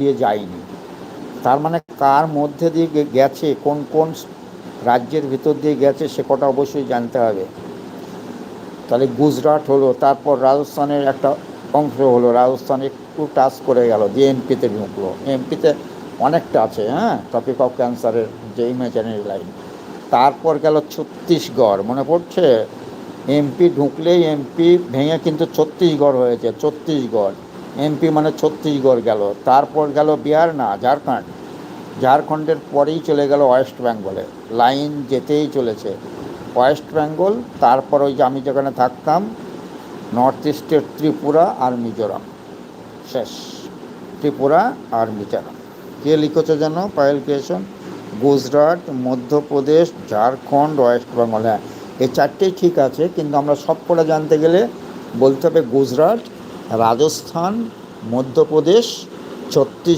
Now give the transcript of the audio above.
দিয়ে যায়নি। তার মানে কার মধ্যে দিয়ে গেছে, কোন কোন রাজ্যের ভিতর দিয়ে গেছে সে কটা অবশ্যই জানতে হবে। তাহলে গুজরাট হলো, তারপর রাজস্থানের একটা অংশ হলো, রাজস্থান একটু টাচ করে গেল, যে এমপিতে ঢুকলো। এমপিতে অনেকটা আছে, হ্যাঁ, টপিক অফ ক্যান্সারের যে ইমাজিনারি লাইন। তারপর গেল ছত্তিশগড়, মনে পড়ছে? এমপি ঢুকলেই এমপি ভেঙে কিন্তু ছত্তিশগড় হয়েছে, ছত্তিশগড়। এমপি মানে ছত্তিশগড় গেল। তারপর গেল বিহার, না ঝাড়খণ্ড। ঝাড়খণ্ডের পরেই চলে গেল ওয়েস্ট বেঙ্গলে, লাইন যেতেই চলেছে ওয়েস্ট বেঙ্গল। তারপর ওই যে আমি যেখানে থাকতাম নর্থ ইস্টের ত্রিপুরা আর মিজোরাম, শেষ। ত্রিপুরা আর মিজোরাম। কে লিখেছে যেন পায়েল ক্রিয়েশন? গুজরাট, মধ্যপ্রদেশ, ঝাড়খণ্ড, ওয়েস্ট বেঙ্গল। হ্যাঁ, এই চারটেই ঠিক আছে, কিন্তু আমরা সব করে জানতে গেলে বলতে হবে গুজরাট, রাজস্থান, মধ্যপ্রদেশ, ছত্তিশগড়।